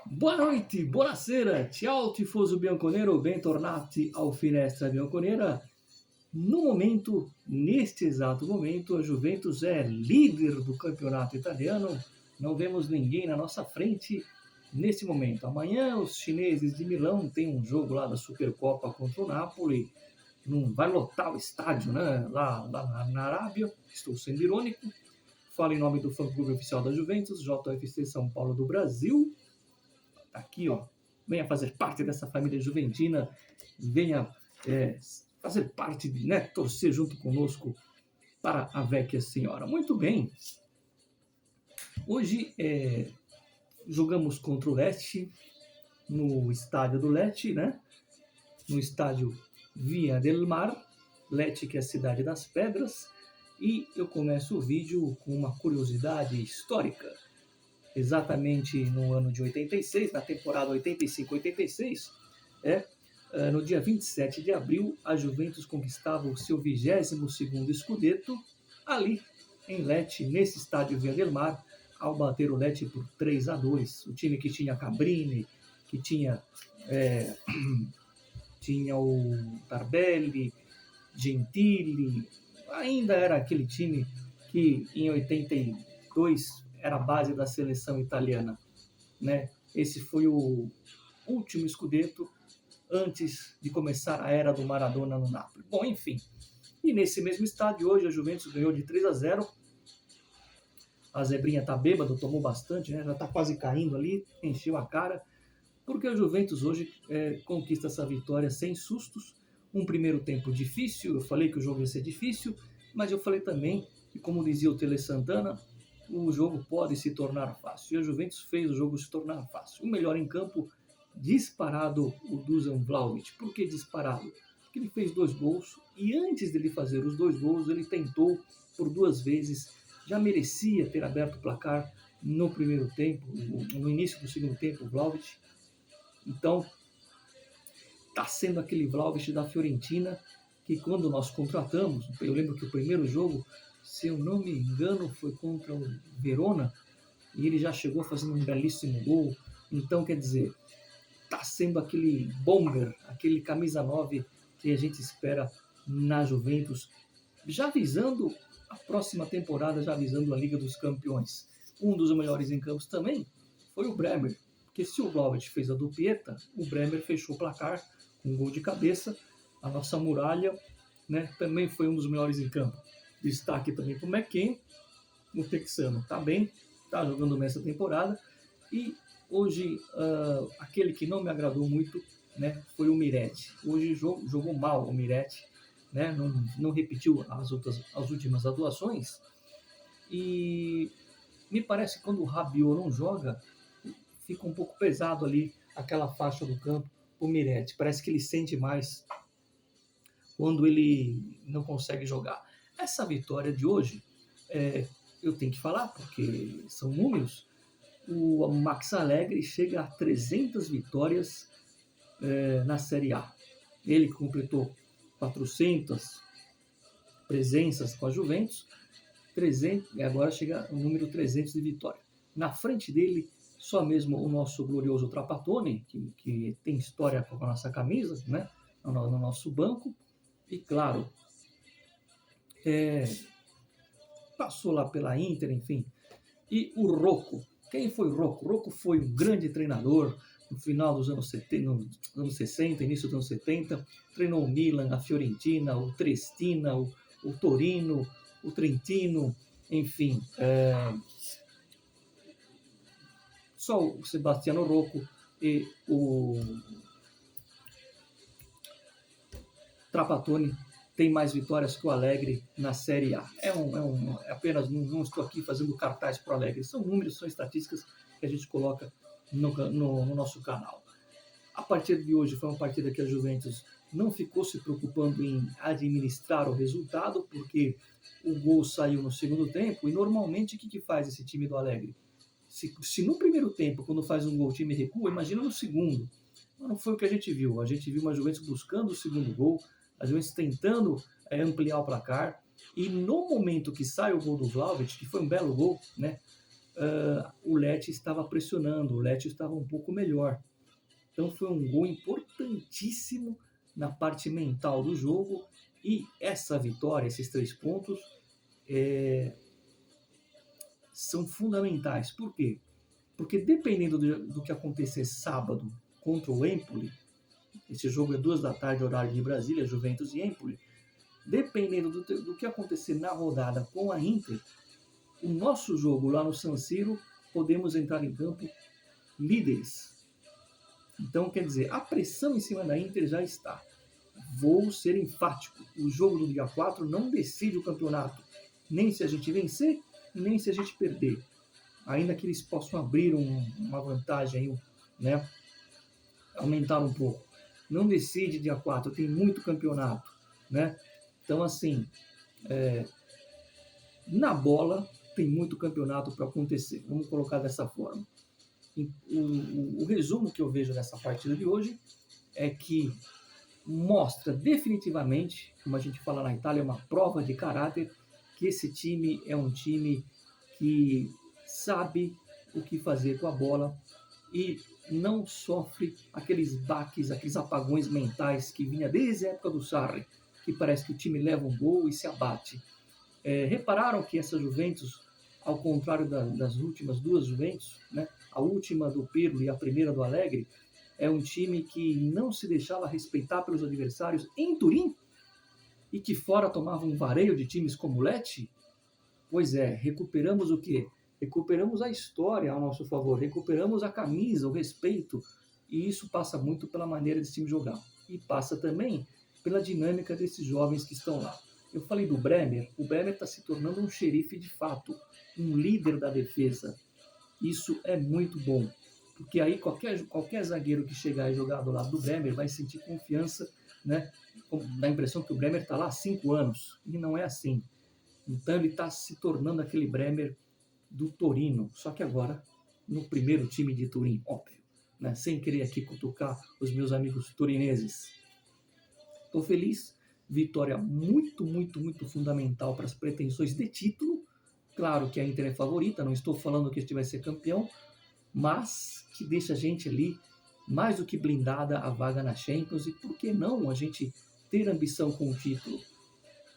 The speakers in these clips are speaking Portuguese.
Boa noite, buonasera, ciao tifoso bianconero, bentornati ao Finestra Bianconera. No momento, neste exato momento, a Juventus é líder do campeonato italiano, não vemos ninguém na nossa frente nesse momento. Amanhã os chineses de Milão têm um jogo lá da Supercopa contra o Napoli, não vai lotar o estádio, né? Lá na Arábia, estou sendo irônico. Falo em nome do fã-clube oficial da Juventus, JFC São Paulo do Brasil. Tá aqui, ó, venha fazer parte dessa família juventina, venha fazer parte, né, torcer junto conosco para a Vecchia Senhora. Muito bem, hoje jogamos contra o Lecce, no estádio do Lecce, né, no estádio Via del Mar, Lecce, que é a cidade das pedras, e eu começo o vídeo com uma curiosidade histórica. Exatamente no ano de 86, na temporada 85-86, no dia 27 de abril, a Juventus conquistava o seu 22º Scudetto, ali em Lecce, nesse estádio Via del Mar, ao bater o Lecce por 3-2. O time que tinha Cabrini, que tinha o Tarbelli, Gentili, ainda era aquele time que em 82 era a base da seleção italiana, né? Esse foi o último Scudetto antes de começar a era do Maradona no Napoli. Bom, enfim. E nesse mesmo estádio, hoje, a Juventus ganhou de 3-0. A Zebrinha tá bêbado, tomou bastante, né? Já tá quase caindo ali, encheu a cara. Porque a Juventus hoje conquista essa vitória sem sustos. Um primeiro tempo difícil, eu falei que o jogo ia ser difícil, mas eu falei também que, como dizia o Tele Santana, o jogo pode se tornar fácil. E a Juventus fez o jogo se tornar fácil. O melhor em campo, disparado, o Dusan Vlahovic. Por que disparado? Porque ele fez 2 gols e antes dele fazer os 2 gols, ele tentou por 2 vezes. Já merecia ter aberto o placar no primeiro tempo, no início do segundo tempo, o Vlahovic. Então, está sendo aquele Vlahovic da Fiorentina que quando nós contratamos, eu lembro que o primeiro jogo, se eu não me engano, foi contra o Verona, e ele já chegou fazendo um belíssimo gol. Então, quer dizer, está sendo aquele bomber, aquele camisa 9 que a gente espera na Juventus, já visando a próxima temporada, já visando a Liga dos Campeões. Um dos melhores em campos também foi o Bremer, porque se o Vlahovic fez a dupleta, o Bremer fechou o placar com um gol de cabeça. A nossa muralha, né, também foi um dos melhores em campo. Destaque também para o McKennie, o texano está bem, está jogando nessa temporada. E hoje, aquele que não me agradou muito, né, foi o Miretti. Hoje jogou mal o Miretti, né, não repetiu as últimas atuações. E me parece que quando o Rabiot não joga, fica um pouco pesado ali aquela faixa do campo o Miretti. Parece que ele sente mais quando ele não consegue jogar. Essa vitória de hoje, eu tenho que falar, porque são números. O Max Allegri chega a 300 vitórias na Série A. Ele completou 400 presenças com a Juventus, 300, e agora chega o número 300 de vitória. Na frente dele, só mesmo o nosso glorioso Trapattoni, que tem história com a nossa camisa, né, no nosso banco, e claro, passou lá pela Inter, enfim. E o Rocco. Quem foi o Rocco? O Rocco foi um grande treinador no final dos anos 60, início dos anos 70. Treinou o Milan, a Fiorentina, o Triestina, o Torino, o Trentino, enfim. Só o Sebastiano Rocco e o Trapattoni tem mais vitórias que o Allegri na Série A. Apenas não estou aqui fazendo cartaz para o Allegri. São números, são estatísticas que a gente coloca no nosso canal. A partida de hoje foi uma partida que a Juventus não ficou se preocupando em administrar o resultado, porque o gol saiu no segundo tempo, e normalmente o que faz esse time do Allegri? Se no primeiro tempo, quando faz um gol, o time recua, imagina no segundo. Mas não foi o que a gente viu. A gente viu uma Juventus buscando o segundo gol, a Juventus tentando ampliar o placar, e no momento que sai o gol do Vlahovic, que foi um belo gol, né, o Lecce estava pressionando, o Lecce estava um pouco melhor. Então foi um gol importantíssimo na parte mental do jogo, e essa vitória, esses 3 pontos, são fundamentais. Por quê? Porque dependendo do que acontecer sábado contra o Empoli, esse jogo é 2 da tarde, horário de Brasília, Juventus e Empoli, dependendo do que acontecer na rodada com a Inter, o nosso jogo lá no San Siro, podemos entrar em campo líderes. Então, quer dizer, a pressão em cima da Inter já está. Vou ser enfático, o jogo do dia 4 não decide o campeonato, nem se a gente vencer, nem se a gente perder. Ainda que eles possam abrir uma vantagem, né, aumentar um pouco. Não decide dia 4, tem muito campeonato, né? Então, assim, na bola tem muito campeonato para acontecer. Vamos colocar dessa forma. O resumo que eu vejo dessa partida de hoje é que mostra definitivamente, como a gente fala na Itália, uma prova de caráter, que esse time é um time que sabe o que fazer com a bola e não sofre aqueles baques, aqueles apagões mentais que vinha desde a época do Sarri, que parece que o time leva um gol e se abate. Repararam que essa Juventus, ao contrário das últimas 2 Juventus, né, a última do Pirlo e a primeira do Allegri, é um time que não se deixava respeitar pelos adversários em Turim e que fora tomava um vareio de times como o Lecce? Pois é, recuperamos o quê? Recuperamos a história ao nosso favor, recuperamos a camisa, o respeito, e isso passa muito pela maneira desse time jogar. E passa também pela dinâmica desses jovens que estão lá. Eu falei do Bremer, o Bremer está se tornando um xerife de fato, um líder da defesa. Isso é muito bom, porque aí qualquer zagueiro que chegar e jogar do lado do Bremer vai sentir confiança, né? Dá a impressão que o Bremer está lá há 5 anos, e não é assim. Então ele está se tornando aquele Bremer do Torino, só que agora no primeiro time de Turim, óbvio, né? Sem querer aqui cutucar os meus amigos turineses. Estou feliz, vitória muito, muito, muito fundamental para as pretensões de título. Claro que a Inter é favorita, não estou falando que este vai ser campeão, mas que deixa a gente ali mais do que blindada a vaga na Champions, e por que não a gente ter ambição com o título,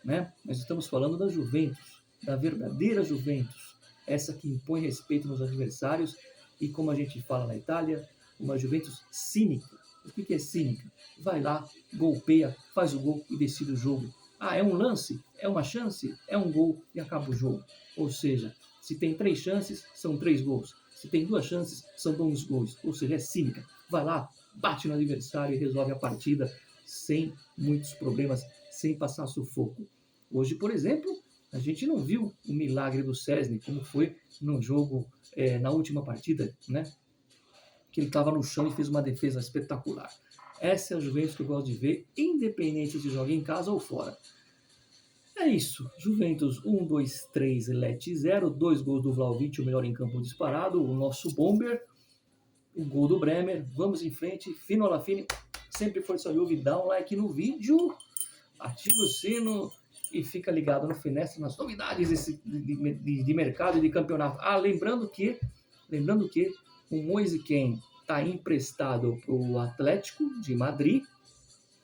né? Nós estamos falando da Juventus, da verdadeira Juventus, essa que impõe respeito nos adversários e, como a gente fala na Itália, uma Juventus cínica. O que é cínica? Vai lá, golpeia, faz o gol e decide o jogo. Ah, é um lance, é uma chance, é um gol e acaba o jogo. Ou seja, se tem 3 chances, são 3 gols. Se tem 2 chances, são 2 gols. Ou seja, é cínica. Vai lá, bate no adversário e resolve a partida sem muitos problemas, sem passar sufoco. Hoje, por exemplo, a gente não viu o milagre do Szczęsny, como foi no jogo, na última partida, né? Que ele estava no chão e fez uma defesa espetacular. Essa é a Juventus que eu gosto de ver, independente se joga em casa ou fora. É isso. Juventus 1, 2, 3, Lecce 0. 2 gols do Vlahovic, o melhor em campo disparado. O nosso bomber. O gol do Bremer. Vamos em frente. Fino alla fine. Sempre força Juve. Dá um like no vídeo. Ativa o sino. E fica ligado no Finestra nas novidades de mercado e de campeonato. Ah, lembrando que o Moise Kean está emprestado para o Atlético de Madrid.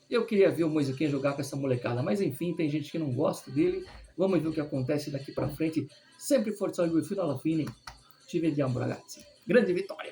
Eu queria ver o Moise Kean jogar com essa molecada, mas enfim, tem gente que não gosta dele. Vamos ver o que acontece daqui para frente. Sempre forza Juve, fino alla fine. Ci vediamo, ragazzi. Grande vitória!